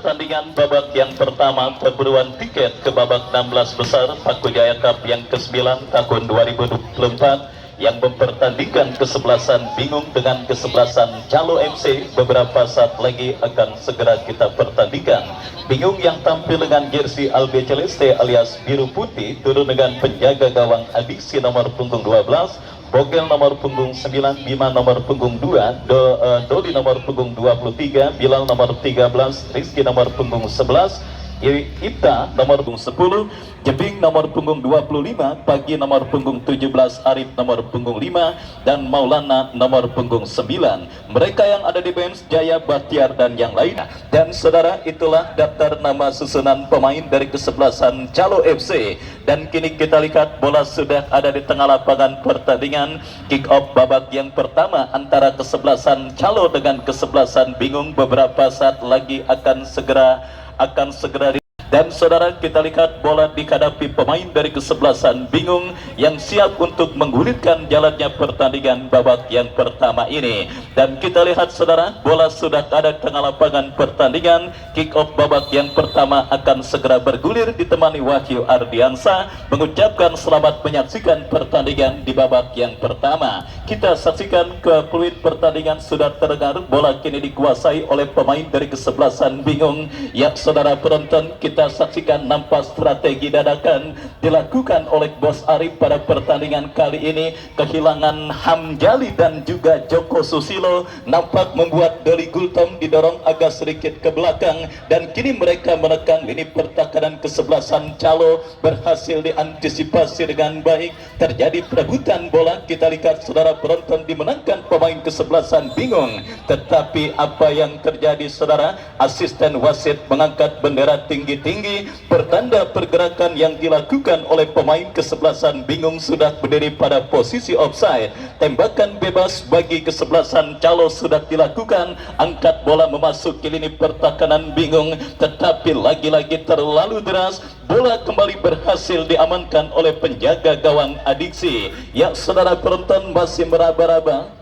Pertandingan babak yang pertama perburuan tiket ke babak 16 besar Paku Jaya Cup yang ke-9 tahun 2024 yang mempertandingkan kesebelasan Bingung dengan kesebelasan Calo FC. Beberapa saat lagi akan segera kita pertandingkan. Bingung yang tampil dengan jersey Albi Celeste alias biru putih turun dengan penjaga gawang Adiksi nomor punggung 12, Bogel nomor punggung 9, Bima nomor punggung 2, Dodi nomor punggung 23, Bilal nomor 13, Rizky nomor punggung 11, Ipta nomor punggung 10, Jebing nomor punggung 25, Pagi nomor punggung 17, Arif nomor punggung 5, dan Maulana nomor punggung 9. Mereka yang ada di bench Jaya, Bahtiar, dan yang lainnya. Dan saudara, itulah daftar nama susunan pemain dari kesebelasan Calo FC. Dan kini kita lihat bola sudah ada di tengah lapangan pertandingan. Kick off babak yang pertama antara kesebelasan Calo dengan kesebelasan Bingung beberapa saat lagi akan segera dan saudara, kita lihat bola dihadapi pemain dari kesebelasan Bingung yang siap untuk menggulirkan jalannya pertandingan babak yang pertama ini. Dan kita lihat saudara, bola sudah ada di tengah lapangan pertandingan. Kick off babak yang pertama akan segera bergulir ditemani Wahyu Ardiansa mengucapkan selamat menyaksikan pertandingan di babak yang pertama. Kita saksikan ke fluid pertandingan sudah terdengar, bola kini dikuasai oleh pemain dari kesebelasan Bingung. Ya saudara penonton, kita saksikan nampak strategi dadakan dilakukan oleh Bos Arif pada pertandingan kali ini. Kehilangan Hamjali dan juga Joko Susilo nampak membuat Doli Gultom didorong agak sedikit ke belakang, dan kini mereka menekan lini pertahanan kesebelasan Calo berhasil diantisipasi dengan baik. Terjadi perebutan bola, kita lihat saudara penonton, dimenangkan pemain kesebelasan Bingung. Tetapi apa yang terjadi saudara, asisten wasit mengangkat bendera tinggi-tinggi pertanda pergerakan yang dilakukan oleh pemain kesebelasan Bingung sudah berdiri pada posisi offside. Tembakan bebas bagi kesebelasan Calo sudah dilakukan. Angkat bola memasuki lini pertahanan Bingung, tetapi lagi-lagi terlalu deras. Bola kembali berhasil diamankan oleh penjaga gawang Adiksi. Ya saudara penonton, masih meraba-raba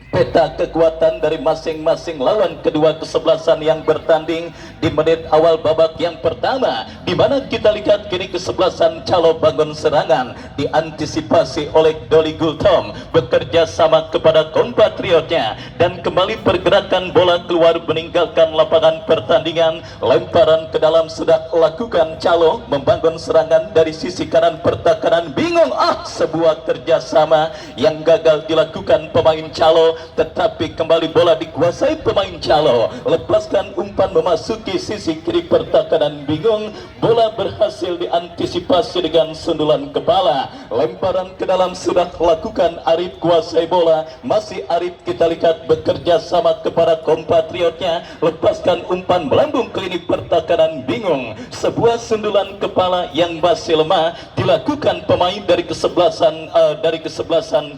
peta kekuatan dari masing-masing lawan kedua kesebelasan yang bertanding di menit awal babak yang pertama, di mana kita lihat kini kesebelasan Calo bangun serangan diantisipasi oleh Doli Gultom bekerja sama kepada kompatriotnya, dan kembali pergerakan bola keluar meninggalkan lapangan pertandingan. Lemparan ke dalam sudah lakukan Calo, membangun serangan dari sisi kanan pertahanan Bingung. Sebuah kerjasama yang gagal dilakukan pemain Calo, tetapi kembali bola dikuasai pemain Calo. Lepaskan umpan memasuki sisi kiri pertahanan Bingung. Bola berhasil diantisipasi dengan sundulan kepala. Lemparan ke dalam sudah lakukan Arif, kuasai bola. Masih Arif, kita lihat bekerja sama kepada kompatriotnya. Lepaskan umpan melambung ke lini pertahanan Bingung. Sebuah sundulan kepala yang masih lemah dilakukan pemain dari kesebelasan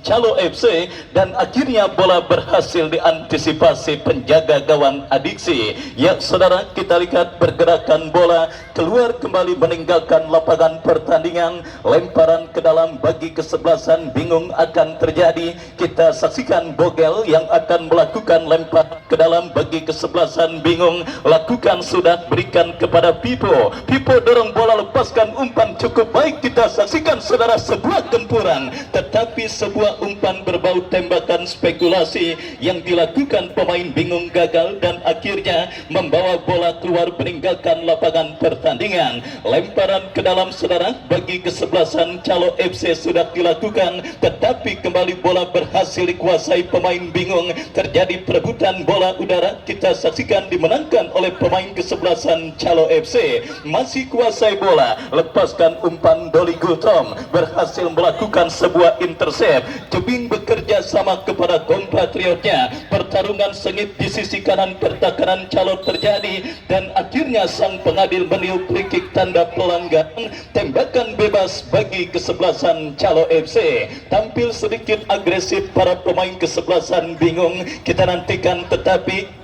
Calo FC, dan akhirnya bola berhasil diantisipasi penjaga gawang Adiksi. Ya saudara, kita lihat pergerakan bola keluar kembali meninggalkan lapangan pertandingan. Lemparan ke dalam bagi kesebelasan bingung akan terjadi. Kita saksikan Bogel yang akan melakukan lempar ke dalam bagi kesebelasan bingung. Lakukan sudah, berikan kepada Pipo. Pipo dorong bola, lepaskan umpan cukup baik. Kita saksikan saudara sebuah gempuran, tetapi sebuah umpan berbau tembakan spekulasi yang dilakukan pemain bingung gagal dan akhirnya membawa bola keluar meninggalkan lapangan pertandingan. Lemparan ke dalam saudara bagi kesebelasan Calo FC sudah dilakukan, tetapi kembali bola berhasil dikuasai pemain bingung. Terjadi perebutan bola udara, kita saksikan dimenangkan oleh pemain kesebelasan Calo FC. Masih kuasai bola, lepaskan umpan Doli Gultom, berhasil melakukan sebuah intercept. Tebing bekerja sama kepada kompatriotnya. Pertarungan sengit di sisi kanan pertahanan Calo terjadi dan akhirnya sang pengadil meniup free kick tanda pelanggaran. Tembakan bebas bagi kesebelasan Calo FC. Tampil sedikit agresif para pemain kesebelasan bingung, kita nantikan, tetapi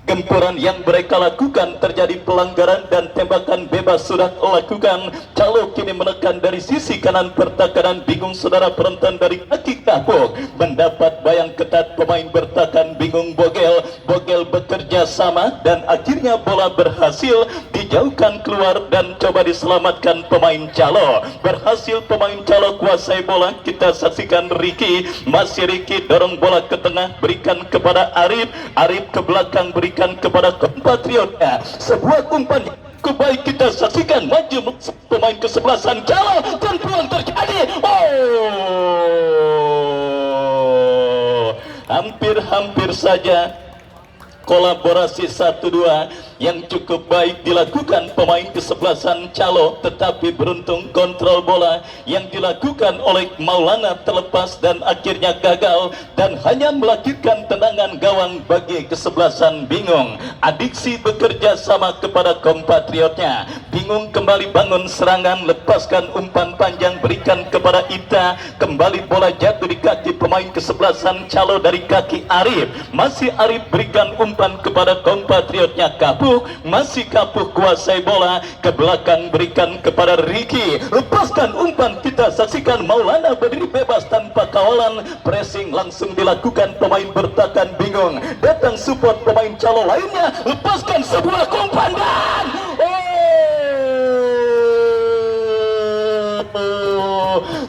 gempuran yang mereka lakukan terjadi pelanggaran dan tembakan bebas sudah lakukan. Calo kini menekan dari sisi kanan pertahanan bingung saudara, penonton dari kaki kapuk mendapat bayang ketat pemain bertahan bingung Bogel. Bogel bekerja sama dan akhirnya bola berhasil dijauhkan keluar dan coba diselamatkan pemain Calo. Berhasil pemain Calo kuasai bola. Kita saksikan Ricky, masih Ricky dorong bola ke tengah, berikan kepada Arif. Arif ke belakang, berikan kepada kompatriotnya. Sebuah umpan cukup baik, kita saksikan maju pemain kesebelasan Calo dan peluang terjadi. Hampir saja kolaborasi 1-2 yang cukup baik dilakukan pemain kesebelasan Calo, tetapi beruntung kontrol bola yang dilakukan oleh Maulana terlepas dan akhirnya gagal dan hanya melahirkan tendangan gawang bagi kesebelasan bingung. Adiksi bekerja sama kepada kompatriotnya. Bingung kembali bangun serangan, lepaskan umpan panjang, berikan kepada Ita. Kembali bola jatuh di kaki pemain kesebelasan Calo dari kaki Arif. Masih Arif berikan umpan kepada kompatriotnya Kapuk. Masih Kapuk kuasai bola ke belakang, berikan kepada Ricky. Lepaskan umpan, kita saksikan Maulana berdiri bebas tanpa kawalan. Pressing langsung dilakukan pemain bertahan bingung. Datang support pemain Calo lainnya. Lepaskan sebuah umpan dan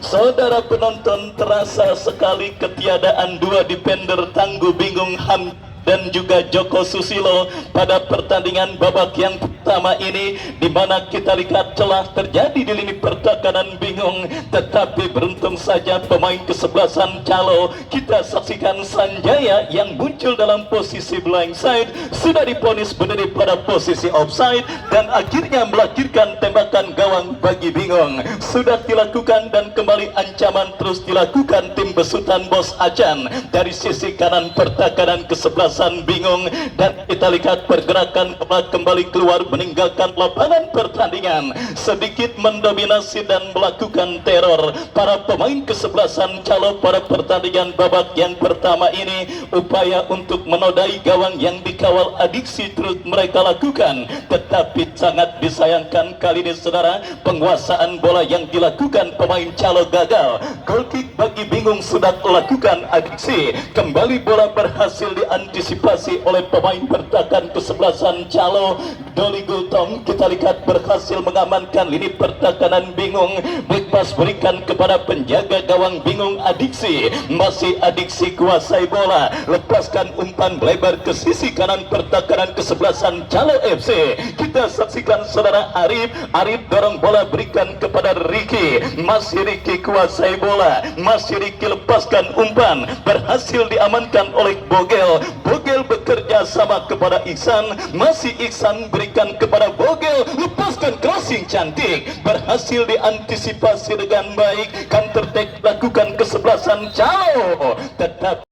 saudara penonton, terasa sekali ketiadaan dua defender tangguh bingung Ham dan juga Joko Susilo pada pertandingan babak yang pertama ini, di mana kita lihat celah terjadi di lini pertahanan bingung, tetapi beruntung saja pemain kesebelasan Calo, kita saksikan Sanjaya yang muncul dalam posisi blindside sudah diponis berdiri pada posisi offside dan akhirnya melahirkan tembakan gawang bagi bingung. Sudah dilakukan dan kembali ancaman terus dilakukan tim besutan Bos Acan dari sisi kanan pertahanan kesebelasan bingung dan kita lihat pergerakan kembali keluar meninggalkan lapangan pertandingan, sedikit mendominasi dan melakukan teror para pemain kesebelasan Calo pada pertandingan babak yang pertama ini. Upaya untuk menodai gawang yang dikawal adiksi terus mereka lakukan, tetapi sangat disayangkan kali ini saudara, penguasaan bola yang dilakukan pemain Calo gagal. Goal kick bagi bingung sudah lakukan adiksi. Kembali bola berhasil diantisipasi oleh pemain bertahan kesebelasan Calo. Doli Gultom kita lihat berhasil mengamankan lini pertahanan bingung. Bebas berikan kepada penjaga gawang bingung adiksi. Masih adiksi kuasai bola. Lepaskan umpan lebar ke sisi kanan pertahanan kesebelasan Calo FC. Kita saksikan saudara Arif. Arif dorong bola berikan kepada Ricky. Masih Ricky kuasai bola. Masih Ricky lepaskan umpan. Berhasil diamankan oleh Bogel. Bogel bekerja sama kepada Iksan. Masih Iksan berikan kepada Bogel. Lepaskan crossing cantik. Berhasil diantisipasi dengan baik. Counter attack lakukan kesebelasan Calo. Tetap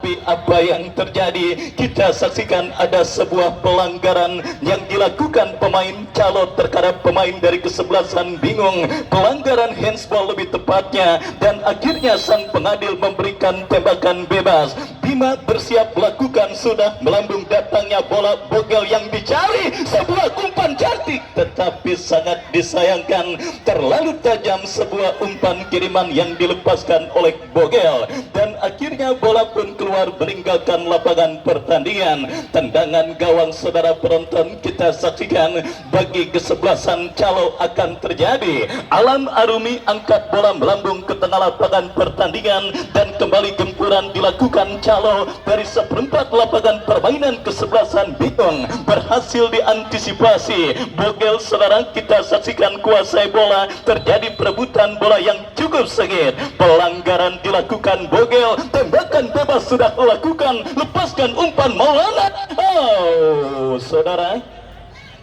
tetapi apa yang terjadi? Kita saksikan ada sebuah pelanggaran yang dilakukan pemain Calo terhadap pemain dari kesebelasan Bingung, pelanggaran handsball lebih tepatnya, dan akhirnya sang pengadil memberikan tembakan bebas. Bima bersiap melakukan, sudah melambung datangnya bola Bogel yang dicari, sebuah umpan cantik, tetapi sangat disayangkan terlalu tajam sebuah umpan kiriman yang dilepaskan oleh Bogel, dan akhirnya bola pun keluar meninggalkan lapangan pertandingan. Tendangan gawang saudara penonton kita saksikan bagi kesebelasan Calo akan terjadi. Alam Arumi angkat bola melambung ke tengah lapangan pertandingan, dan kembali gempuran dilakukan Calo dari seperempat lapangan permainan kesebelasan Bingung, berhasil diantisipasi Bogel. Saudara kita saksikan kuasai bola, terjadi perebutan bola yang cukup sengit, pelanggaran dilakukan Bogel, tembakan bebas sudah dilakukan, lepaskan umpan Maulana. Saudara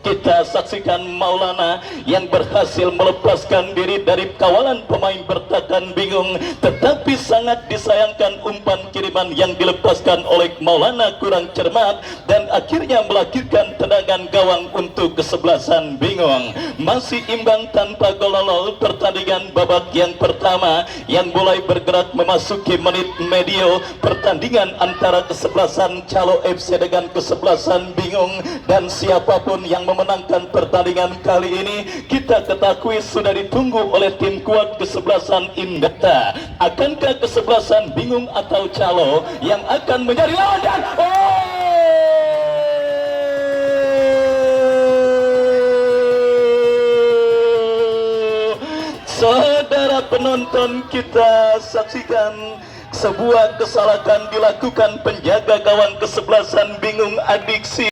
kita saksikan Maulana yang berhasil melepaskan diri dari kawalan pemain bertahan Bingung, tetapi sangat disayangkan umpan kiriman yang dilepaskan oleh Maulana kurang cermat, dan akhirnya melahirkan tendangan gawang untuk kesebelasan Bingung. Masih imbang tanpa gol, pertandingan babak yang pertama yang mulai bergerak memasuki menit medio pertandingan antara kesebelasan Calo FC dengan kesebelasan Bingung, dan siapapun yang memenangkan pertandingan kali ini kita ketahui sudah ditunggu oleh tim kuat kesebelasan Indata. Akankah kesebelasan Bingung atau Calo yang akan menjadi lawan? Dan saudara penonton kita saksikan sebuah kesalahan dilakukan penjaga gawang kesebelasan Bingung Adiksi.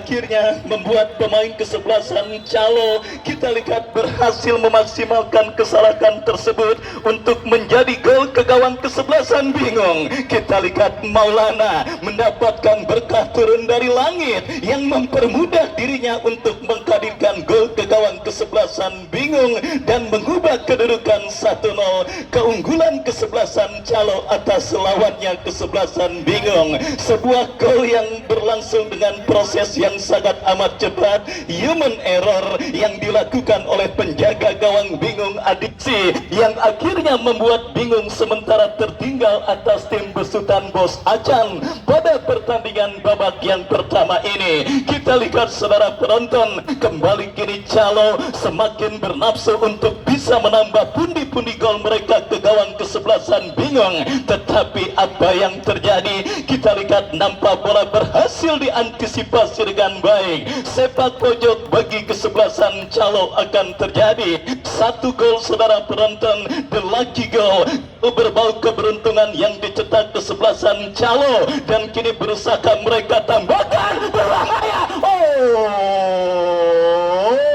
Akhirnya membuat pemain kesebelasan Calo kita lihat berhasil memaksimalkan kesalahan tersebut untuk menjadi gol ke gawang kesebelasan Bingung. Kita lihat Maulana mendapatkan berkah turun dari langit yang mempermudah dirinya untuk menghadirkan gol ke gawang kesebelasan Bingung dan mengubah kedudukan 1-0, keunggulan kesebelasan Calo atas lawannya kesebelasan Bingung. Sebuah gol yang berlangsung dengan proses yang sangat amat cepat, human error yang dilakukan oleh penjaga gawang Bingung Adiksi, yang akhirnya membuat Bingung sementara tertinggal atas tim besutan Bos Acan pada pertandingan babak yang pertama ini. Kita lihat saudara penonton, kembali kini Calo semakin bernafsu untuk bisa menambah pundi-pundi gol mereka ke gawang kesebelasan Bingung, tetapi apa yang terjadi? Kita lihat nampak bola berhasil diantisipasi dengan baik. Sepak pojok bagi kesebelasan Calo akan terjadi. 1 gol saudara penonton, the lucky goal, berbau keberuntungan yang dicetak kesebelasan Calo, dan kini berusaha mereka tambahkan berbahaya.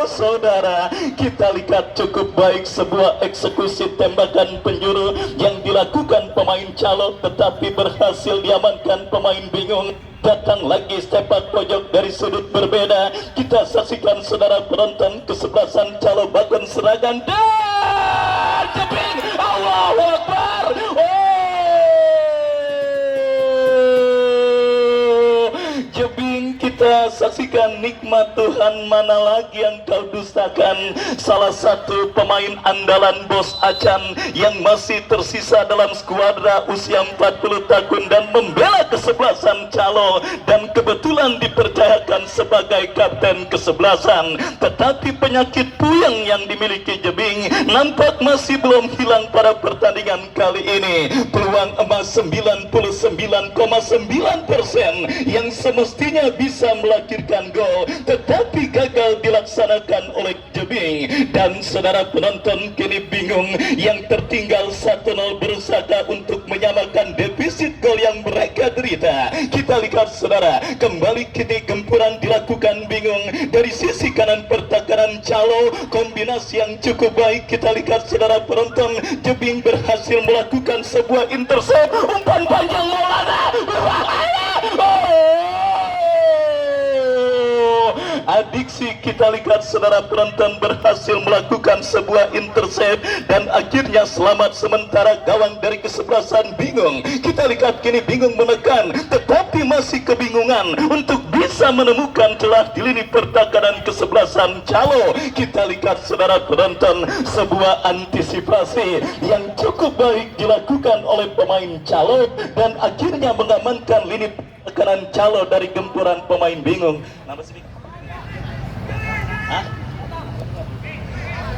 Saudara, kita lihat cukup baik sebuah eksekusi tembakan penjuru yang dilakukan pemain Calo, tetapi berhasil diamankan pemain Bingung. Datang lagi sepak pojok dari sudut berbeda. Kita saksikan saudara penonton kesebelasan Calo bangun serangan dan jebring. Allahu Akbar. Jebing kita saksikan, nikmat Tuhan mana lagi yang kau dustakan. Salah satu pemain andalan Bos Acan yang masih tersisa dalam skuadra usia 40 tahun dan membela kesebelasan Calo, dan kebetulan dipercayakan sebagai kapten kesebelasan. Tetapi penyakit puyeng yang dimiliki Jebing nampak masih belum hilang pada pertandingan kali ini. Peluang emas 99,9% yang semestinya bisa melahirkan gol, tetapi gagal dilaksanakan oleh Jebing. Dan saudara penonton kini Bingung yang tertinggal 1-0 berusaha untuk menyamakan defisit gol yang mereka derita. Kita lihat saudara, Kembali kini gempuran dilakukan bingung dari sisi kanan pertahanan Calo. Kombinasi yang cukup baik kita lihat saudara penonton. Jebing berhasil melakukan sebuah intercept. Umpan panjang Maulana berbahaya. Adiksi kita lihat saudara penonton berhasil melakukan sebuah intercept dan akhirnya selamat sementara gawang dari kesebelasan bingung. Kita lihat kini bingung menekan tetapi masih kebingungan untuk bisa menemukan celah di lini pertahanan kesebelasan Calo. Kita lihat saudara penonton sebuah antisipasi yang cukup baik dilakukan oleh pemain Calo dan akhirnya mengamankan lini pertahanan Calo dari gempuran pemain bingung.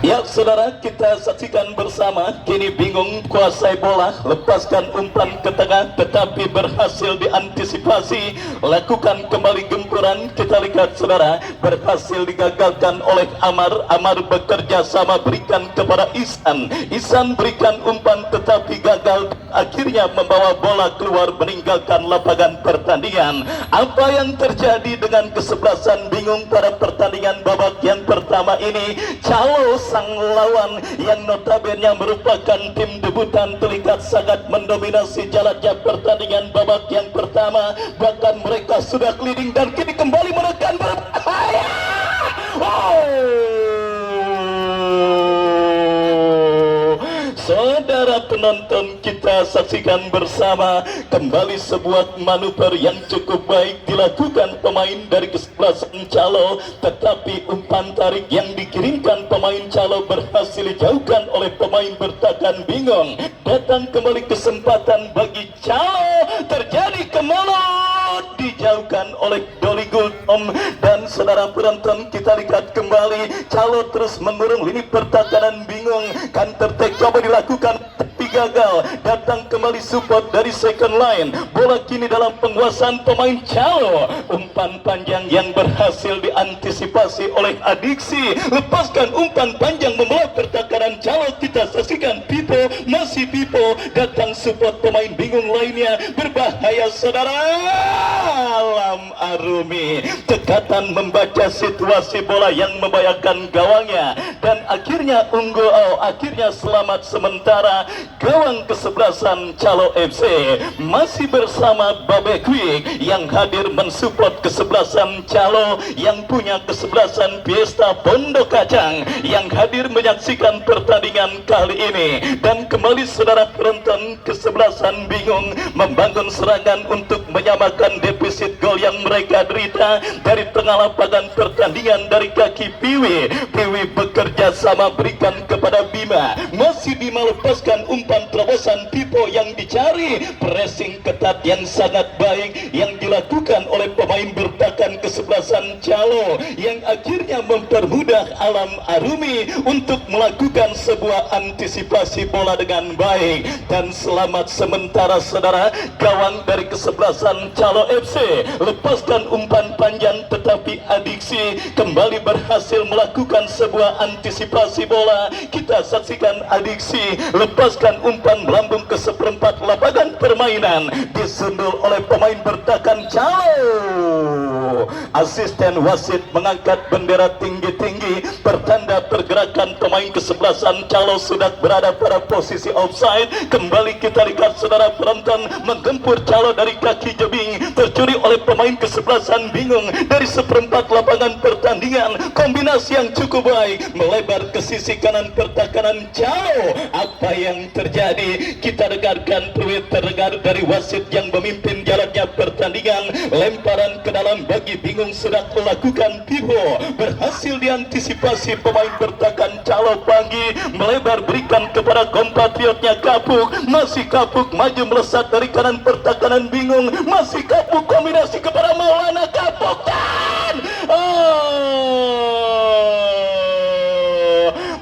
Ya saudara, kita saksikan bersama. Kini bingung kuasai bola, lepaskan umpan ke tengah tetapi berhasil diantisipasi, lakukan kembali gempuran. Kita lihat saudara, berhasil digagalkan oleh Amar. Amar bekerja sama berikan kepada Ihsan. Ihsan berikan umpan tetapi gagal, akhirnya membawa bola keluar meninggalkan lapangan pertandingan. Apa yang terjadi dengan kesebelasan bingung pada pertandingan babak yang pertama ini? Calo sang lawan yang notabene merupakan tim debutan terlihat sangat mendominasi jalannya pertandingan babak yang pertama. Bahkan mereka sudah leading dan kini kembali menekan berbahaya. Saudara penonton, kita saksikan bersama kembali sebuah manuver yang cukup baik dilakukan pemain dari kesebelasan Calo, tetapi umpan tarik yang dikirimkan pemain Calo berhasil dijauhkan oleh pemain bertahan bingung. Datang kembali kesempatan bagi Calo, terjadi kemelut, dijauhkan oleh Doli Gultom. Dan saudara penonton, kita lihat kembali Calo terus mengurung lini pertahanan bingung. Counter attack coba dilakukan tapi gagal. Datang kembali support dari second line. Bola kini dalam penguasaan pemain Calo. Umpan panjang yang berhasil diantisipasi oleh Adiksi. Lepaskan umpan panjang membawa pertahanan Calo. Kita saksikan Pipo, masih Pipo. Datang support pemain bingung lainnya. Berbahaya saudara. Alam Arumi tekatan membaca situasi bola yang membahayakan gawangnya dan akhirnya unggul. Akhirnya selamat sementara gawang kesebelasan Calo FC. Masih bersama Babe Quick yang hadir mensupport kesebelasan Calo, yang punya kesebelasan Fiesta Pondok Kacang yang hadir menyaksikan pertandingan kali ini. Dan kembali saudara penonton, kesebelasan bingung membangun serangan untuk menyamakan defisit gol yang mereka derita dari tengah lapangan pertandingan dari kaki Piwi. Piwi bekerja sama berikan kepada Bima. Masih Bima lepaskan umpan terobosan Pipo yang dicari. Pressing ketat yang sangat baik yang dilakukan oleh pemain bertahan kesebelasan Calo yang akhirnya mempermudah Alam Arumi untuk melakukan sebuah antisipasi bola dengan baik. Dan selamat sementara saudara, gawang dari kesebelasan Calo FC lepaskan umpan panjang tetapi Adiksi kembali berhasil melakukan sebuah antisipasi bola. Kita saksikan Adiksi lepaskan umpan melambung ke seperempat lapangan permainan, disundul oleh pemain bertahan Calo. Asisten wasit mengangkat bendera tinggi-tinggi pertanda pergerakan pemain kesebelasan Calo sudah berada pada posisi offside. Kembali kita lihat saudara penonton, menggempur Calo dari kaki jebing, tercuri oleh pemain kesebelasan bingung dari seperempat lapangan pertandingan. Kombinasi yang cukup baik melebar ke sisi kanan pertahanan Calo. Apa yang terjadi? Kita dengarkan tweet terdengar dari wasit yang memimpin jalannya pertandingan. Lemparan ke dalam bagi bingung sudah melakukan Pipo, berhasil diantisipasi pemain bertahan Calo. Panggi melebar berikan kepada kompatriotnya Kapuk. Masih Kapuk maju melesat dari kanan pertahanan bingung. Masih Kapuk kombinasi kepada Maulana. Kapuk dan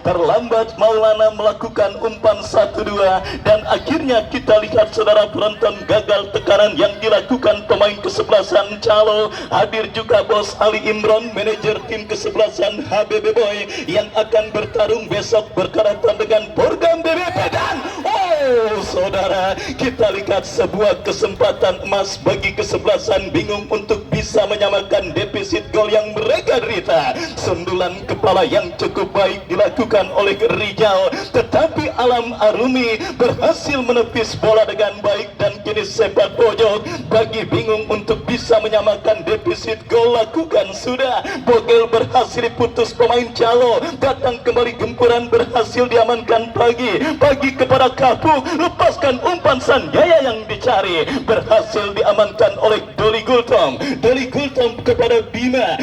terlambat Maulana melakukan umpan 1-2 dan akhirnya kita lihat saudara penonton gagal tekanan yang dilakukan pemain kesebelasan Calo. Hadir juga Bos Ali Imron, manajer tim kesebelasan HBB Boy yang akan bertarung besok berkaitan dengan program BBP. Dan saudara, kita lihat sebuah kesempatan emas bagi kesebelasan bingung untuk bisa menyamakan defisit gol yang mereka derita. Sundulan kepala yang cukup baik dilakukan oleh Rijal, tetapi Alam Arumi berhasil menepis bola dengan baik dan kini sepak pojok bagi bingung untuk bisa menyamakan defisit gol. Lakukan sudah, Bogel berhasil diputus pemain Calo, datang kembali gempuran berhasil diamankan pagi kepada Kapuk, lepaskan umpan Sanjaya yang dicari, berhasil diamankan oleh Doli Gultom kepada Bima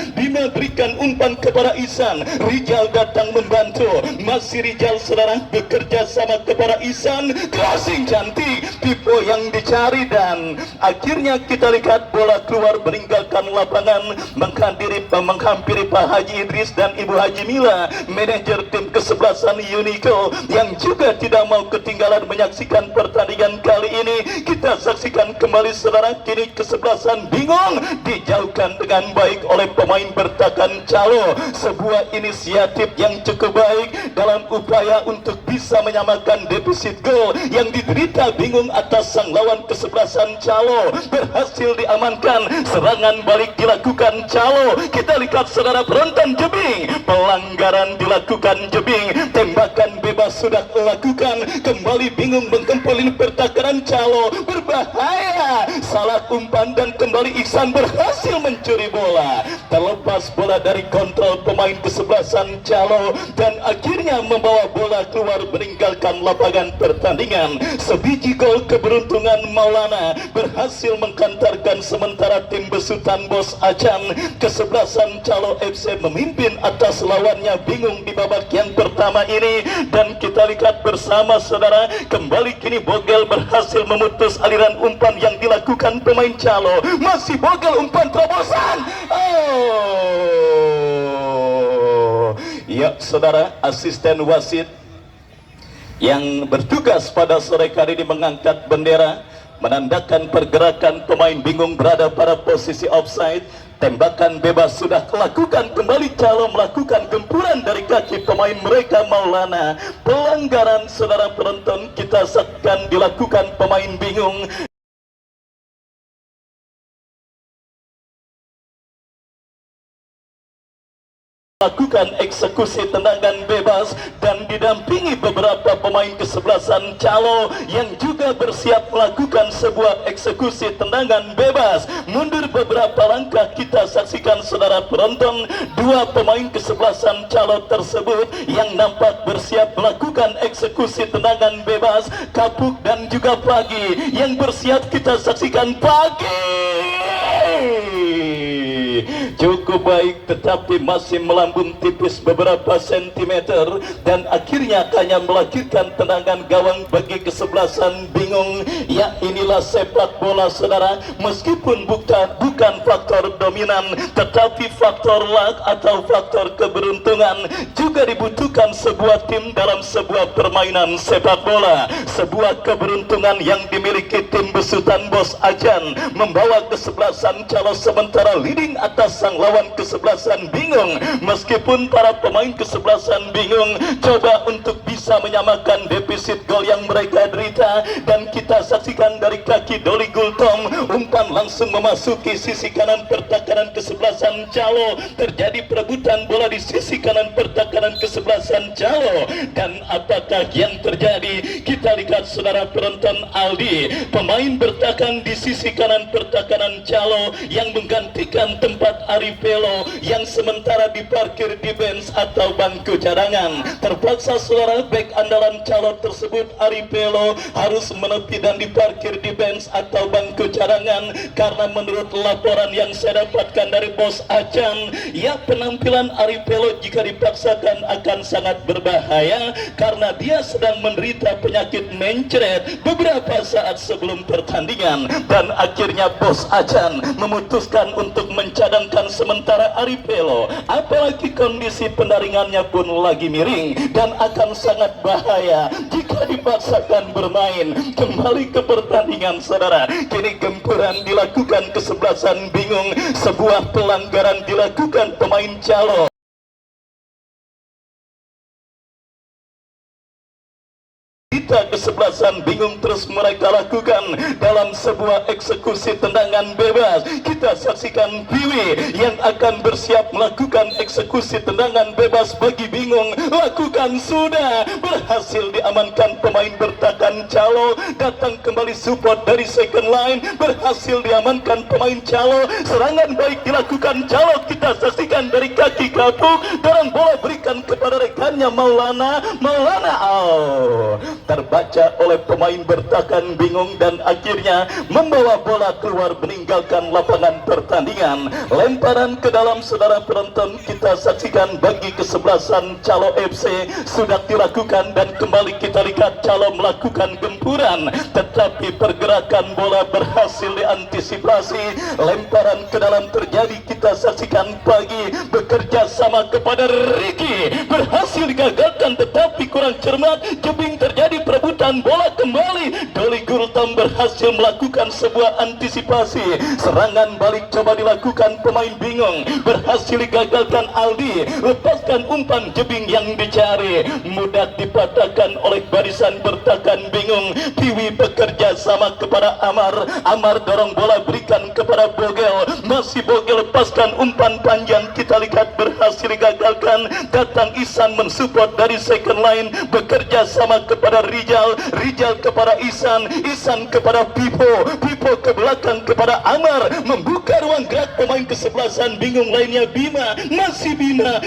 berikan umpan kepada Ihsan, Rijal datang membantu, masih Rijal saudara bekerja sama kepada Ihsan, crossing cantik, tipe yang dicari dan akhirnya kita lihat bola keluar meninggalkan lapangan, menghampiri Pak Haji Idris dan Ibu Haji Mila, manajer tim kesebelasan Unico yang juga tidak mau ketinggalan menyaksikan pertandingan kali ini. Kita saksikan kembali saudara, kini kesebelasan bingung dijauhkan dengan baik oleh pemain bertahan Calo, sebuah inisiatif yang cukup baik dalam upaya untuk bisa menyamakan defisit gol yang diderita bingung atas sang lawan kesebelasan Calo, berhasil diamankan, serangan balik dilakukan Calo. Kita lihat saudara, penonton Jebing, pelanggaran dilakukan Jebing, tembakan bebas sudah dilakukan, kembali bingung menggempolin pertahanan Calo, berbahaya, salah umpan dan kembali Ihsan berhasil mencuri bola, terlepas bola dari kontrol pemain kesebelasan Calo dan akhirnya membawa bola keluar meninggalkan lapangan pertandingan. Sebiji gol keberuntungan Maulana berhasil mengkantarkan sementara tim besutan Bos Acan kesebelasan Calo FC memimpin atas lawannya bingung di babak yang pertama ini. Dan kita lihat bersama saudara, kembali kini Bogel berhasil memutus aliran umpan yang dilakukan pemain Calo, masih Bogel umpan terobosan. Ya saudara, asisten wasit yang bertugas pada sore kali ini mengangkat bendera menandakan pergerakan pemain bingung berada pada posisi offside. Tembakan bebas sudah dilakukan, kembali Calo melakukan gempuran dari kaki pemain mereka Maulana. Pelanggaran saudara penonton kita saksikan dilakukan pemain bingung, lakukan eksekusi tendangan bebas dan didampingi beberapa pemain kesebelasan Calo yang juga bersiap melakukan sebuah eksekusi tendangan bebas. Mundur beberapa langkah kita saksikan saudara penonton, dua pemain kesebelasan Calo tersebut yang nampak bersiap melakukan eksekusi tendangan bebas, Kapuk dan juga Pagi yang bersiap kita saksikan. Pagi cukup baik tetapi masih melambung tipis beberapa sentimeter dan akhirnya hanya melahirkan tendangan gawang bagi kesebelasan bingung. Ya inilah sepak bola saudara, meskipun bukan faktor dominan tetapi faktor luck atau faktor keberuntungan juga dibutuhkan sebuah tim dalam sebuah permainan sepak bola. Sebuah keberuntungan yang dimiliki tim besutan Bos Acan membawa kesebelasan Calo sementara leading atas sang lawan kesebelasan bingung. Meskipun para pemain kesebelasan bingung coba untuk bisa menyamakan defisit gol yang mereka derita, dan kita saksikan dari kaki Doli Gultom, umpan langsung memasuki sisi kanan pertahanan kesebelasan Calo. Terjadi perebutan bola di sisi kanan pertahanan kesebelasan Calo, dan apakah yang terjadi? Kita lihat saudara penonton Aldi, pemain bertahan di sisi kanan pertahanan Calo yang menggantikan tempat Arifelo yang sementara diparkir di bench atau bangku cadangan. Terpaksa saudara bek andalan Calo tersebut Arifelo harus menepi dan diparkir di bench atau bangku cadangan karena menurut laporan yang saya dapatkan dari Bos Acan, ya penampilan Arifelo jika dipaksakan akan sangat berbahaya karena dia sedang menderita penyakit mencret beberapa saat sebelum pertandingan, dan akhirnya Bos Acan memutuskan untuk mencadangkan sementara Arifelo, apalagi kondisi pendaringannya pun lagi miring dan akan sangat bahaya jika dipaksakan bermain. Kembali ke pertandingan saudara, kini gempuran dilakukan kesebelasan bingung, sebuah pelanggaran dilakukan pemain Calo. kita kesebelasan bingung terus mereka lakukan dalam sebuah eksekusi tendangan bebas. Kita saksikan Piwi yang akan bersiap melakukan eksekusi tendangan bebas bagi bingung. Lakukan sudah, berhasil diamankan pemain bertahan Calo. Datang kembali support dari second line, berhasil diamankan pemain Calo. Serangan baik dilakukan Calo, kita saksikan dari kaki Kapuk, dorong bola berikan kepada rekannya Maulana. Terbaca oleh pemain bertahan bingung dan akhirnya membawa bola keluar meninggalkan lapangan pertandingan. Lemparan ke dalam, saudara penonton, kita saksikan bagi kesebelasan Calo FC sudah dilakukan dan kembali kita lihat Calo melakukan gempuran, tetapi pergerakan bola berhasil diantisipasi. Lemparan ke dalam terjadi, kita saksikan Pagi bekerja sama kepada Ricky, berhasil digagalkan tetapi kurang cermat. Jebing terjadi perebutan bola kembali. Doli Gultom berhasil melakukan sebuah antisipasi. Serangan balik coba dilakukan pemain bingung, berhasil digagalkan Aldi. Lepaskan umpan, jebing yang dicari mudah dipatahkan oleh barisan bertahan bingung. Piwi bekerja sama kepada Amar dorong bola berikan kepada Bogel. Masih Bogel lepaskan umpan panjang, kita lihat berhasil digagalkan. Datang Isan mensupport dari second line, bekerja sama kepada Rijal kepada Isan kepada Pipo ke belakang kepada Amar, membuka ruang gerak pemain kesebelasan bingung lainnya. Masih Bima.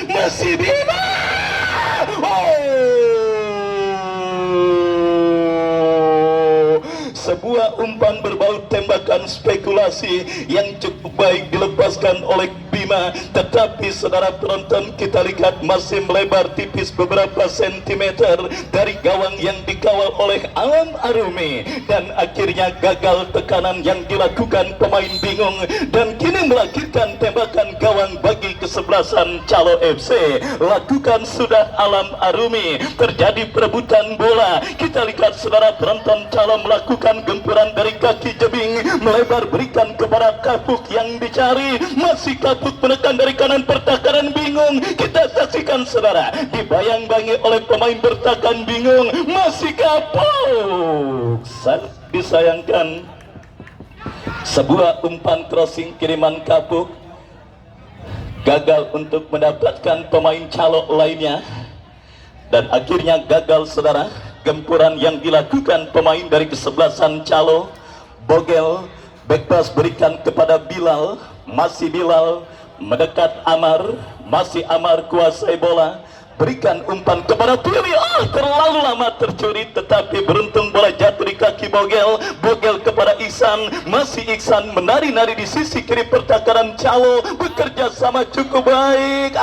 Sebuah umpan berbau tembakan spekulasi yang cukup baik dilepaskan oleh Bima, tetapi saudara penonton kita lihat masih melebar tipis beberapa sentimeter dari gawang yang dikawal oleh Alam Arumi, dan akhirnya gagal tekanan yang dilakukan pemain bingung dan kini melahirkan tembakan gawang bagi kesebelasan Calo FC. Lakukan sudah Alam Arumi, terjadi perebutan bola. Kita lihat saudara penonton, Calo melakukan gempuran dari kaki jebing, melebar berikan kepada Kapuk yang dicari. Masih Kapuk menekan dari kanan pertahanan bingung. Kita saksikan saudara, dibayang-bayangi oleh pemain bertahan bingung. Masih Kapuk, sangat disayangkan sebuah umpan crossing kiriman Kapuk gagal untuk mendapatkan pemain Calo lainnya, dan akhirnya gagal saudara gempuran yang dilakukan pemain dari kesebelasan Calo. Bogel back pass berikan kepada Bilal, masih Bilal mendekat Amar, masih Amar kuasai bola, berikan umpan kepada Piwi. Terlalu lama tercuri, tetapi beruntung bola jatuh di kaki Bogel kepada Ihsan, masih Ihsan menari-nari di sisi kiri pertahanan Calo, bekerja sama cukup baik.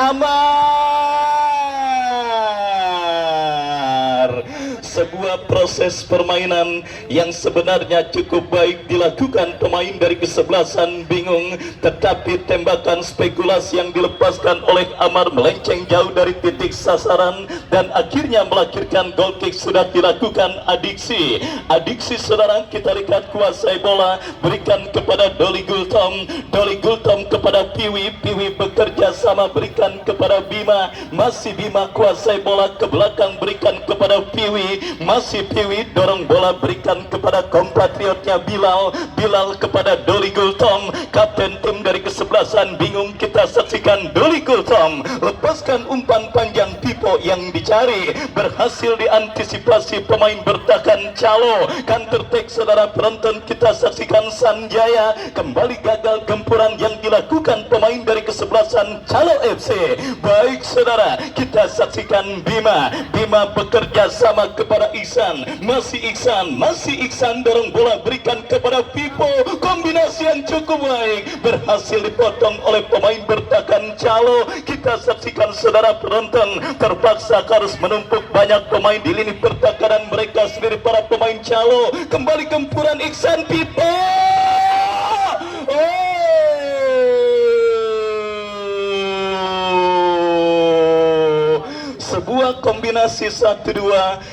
Sebuah proses permainan yang sebenarnya cukup baik dilakukan pemain dari kesebelasan bingung, tetapi tembakan spekulasi yang dilepaskan oleh Amar melenceng jauh dari titik sasaran dan akhirnya melahirkan goal kick. Sudah dilakukan Adiksi saudara, kita lihat kuasai bola, berikan kepada Doli Gultom kepada Piwi bekerja sama berikan kepada Bima, masih Bima kuasai bola ke belakang berikan kepada Piwi, masih Piwi dorong bola berikan kepada kompatriotnya Bilal kepada Doli Gultom, kapten tim dari kesebelasan bingung. Kita saksikan Doli Gultom lepaskan umpan panjang, Pipo yang dicari, berhasil diantisipasi pemain bertahan Calo. Counter attack saudara penonton, kita saksikan Sanjaya kembali gagal gempuran yang dilakukan pemain dari kesebelasan Calo FC. Baik saudara, kita saksikan Bima bekerja sama kepada Ihsan, masih Ihsan dorong bola berikan kepada Pipo, kombinasi yang cukup baik berhasil dipotong oleh pemain bertahan Calo. Kita saksikan saudara penonton, terpaksa harus menumpuk banyak pemain di lini pertahanan mereka sendiri para pemain Calo. Kembali gempuran Ihsan, Pipo. Sebuah kombinasi 1-2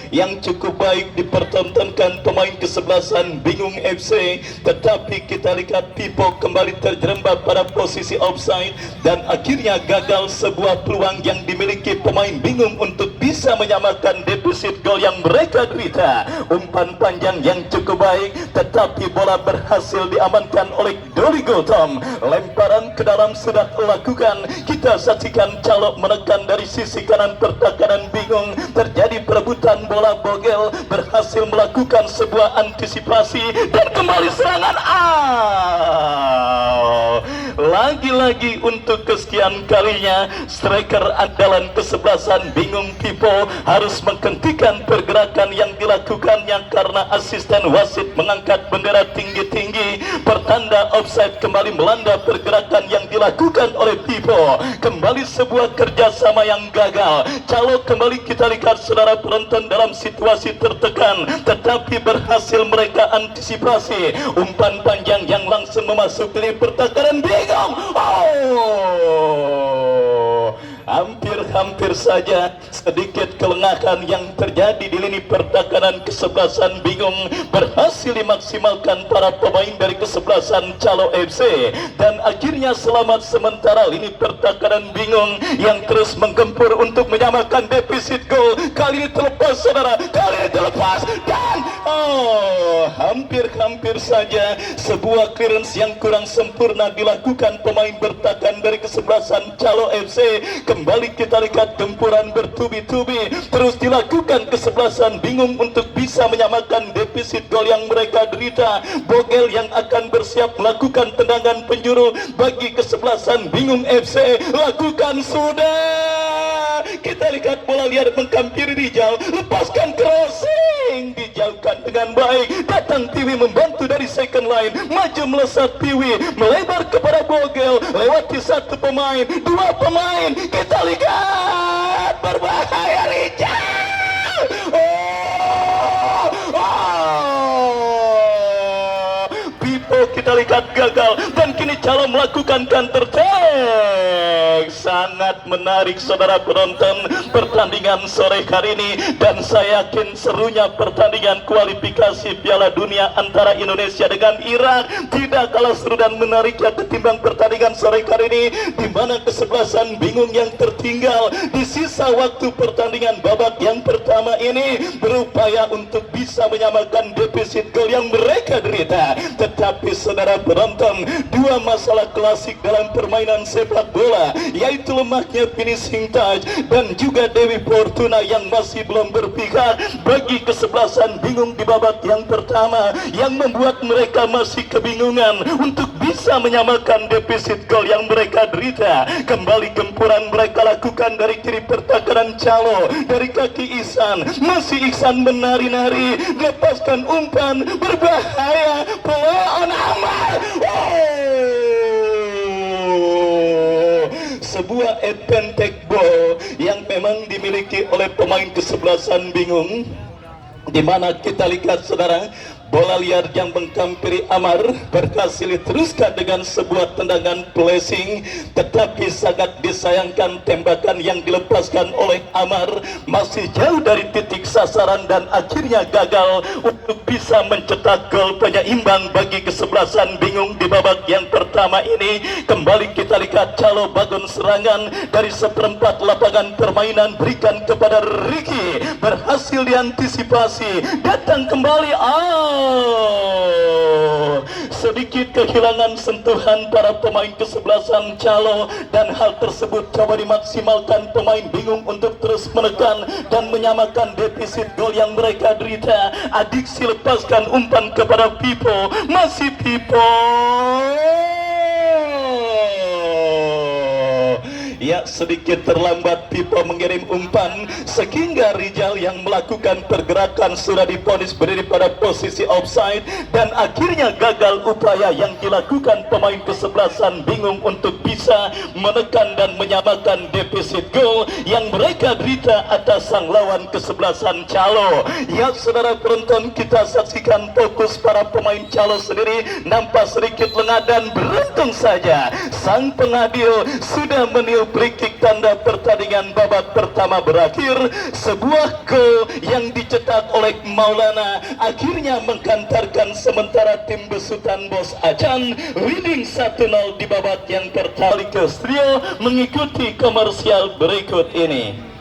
yang cukup baik dipertontonkan pemain kesebelasan bingung FC, tetapi kita lihat Pipo kembali terjerembab pada posisi offside dan akhirnya gagal sebuah peluang yang dimiliki pemain bingung untuk bisa menyamakan defisit gol yang mereka derita. Umpan panjang yang cukup baik, tetapi bola berhasil diamankan oleh Doli Gautam. Lemparan ke dalam sudah dilakukan. Kita saksikan Calo menekan dari sisi kanan, pertahanan bingung. Terjadi perebutan bola, Bogel berhasil melakukan sebuah antisipasi dan kembali serangan. Lagi-lagi untuk kesekian kalinya striker andalan kesebelasan bingung Pipo harus menghentikan pergerakan yang dilakukannya karena asisten wasit mengangkat bendera tinggi-tinggi pertanda offside. Kembali melanda pergerakan yang dilakukan oleh Pipo. Kembali sebuah kerjasama yang gagal. Calo kembali kita lihat saudara penonton dalam situasi tertekan, tetapi berhasil mereka antisipasi. Umpan panjang yang langsung memasuki pertahanan bingung. Hampir saja sedikit kelengahan yang terjadi di lini pertahanan kesebelasan bingung berhasil dimaksimalkan para pemain dari kesebelasan Calo FC, dan akhirnya selamat sementara lini pertahanan bingung yang terus menggempur untuk menyamakan defisit gol. Kali ini terlepas saudara, kali ini terlepas, dan hampir saja sebuah clearance yang kurang sempurna dilakukan pemain bertahan dari kesebelasan Calo FC. Kembali kita lihat gempuran bertubi-tubi terus dilakukan kesebelasan bingung untuk bisa menyamakan defisit gol yang mereka derita. Bogel yang akan bersiap melakukan tendangan penjuru bagi kesebelasan bingung FC. Lakukan sudah. Kita lihat bola liar menghampiri Rijal, lepaskan crossing, dijauhkan dengan baik. Datang Piwi membantu dari second line, maju melesat Piwi, melebar kepada Bogel, lewati satu pemain, dua pemain. Kita lihat berbahaya Rijal. Pipo kita lihat gagal, dan kini Calo melakukan counter attack. Sangat menarik saudara penonton pertandingan sore hari ini, dan saya yakin serunya pertandingan kualifikasi Piala Dunia antara Indonesia dengan Irak tidak kalah seru dan menariknya ketimbang pertandingan sore hari ini, di mana kesebelasan bingung yang tertinggal di sisa waktu pertandingan babak yang pertama ini berupaya untuk bisa menyamakan defisit gol yang mereka derita. Tetapi saudara penonton, dua masalah klasik dalam permainan sepak bola, yaitu lemahnya finishing touch dan juga Dewi Fortuna yang masih belum berpihak bagi kesebelasan bingung di babak yang pertama, yang membuat mereka masih kebingungan untuk bisa menyamakan defisit gol yang mereka derita. Kembali gempuran mereka lakukan dari kiri pertahanan Calo, dari kaki Ihsan, masih Ihsan menari-nari, lepaskan umpan berbahaya, peluang aman. Sebuah advantage ball yang memang dimiliki oleh pemain kesebelasan bingung, di mana kita lihat saudara, bola liar yang menghampiri Amar berhasil diteruskan dengan sebuah tendangan placing, tetapi sangat disayangkan tembakan yang dilepaskan oleh Amar masih jauh dari titik sasaran dan akhirnya gagal untuk bisa mencetak gol penyeimbang bagi kesebelasan bingung di babak yang pertama ini. Kembali kita lihat Calo bangun serangan dari seperempat lapangan permainan, berikan kepada Ricky, berhasil diantisipasi, datang kembali. Sedikit kehilangan sentuhan para pemain kesebelasan Calo, dan hal tersebut coba dimaksimalkan pemain bingung untuk terus menekan dan menyamakan defisit gol yang mereka derita. Adiksi lepaskan umpan kepada Pipo, masih Pipo. Ya, sedikit terlambat Pipo mengirim umpan sehingga Rijal yang melakukan pergerakan sudah divonis berdiri pada posisi offside, dan akhirnya gagal upaya yang dilakukan pemain kesebelasan bingung untuk bisa menekan dan menyamakan defisit gol yang mereka derita atas sang lawan kesebelasan Calo. Ya saudara penonton, kita saksikan fokus para pemain Calo sendiri nampak sedikit lengah, dan beruntung saja sang pengadil sudah meniup free kick tanda pertandingan babak pertama berakhir. Sebuah gol yang dicetak oleh Maulana akhirnya menghantarkan sementara tim besutan Bos Acan leading 1-0 di babak yang pertama. Trio mengikuti komersial berikut ini.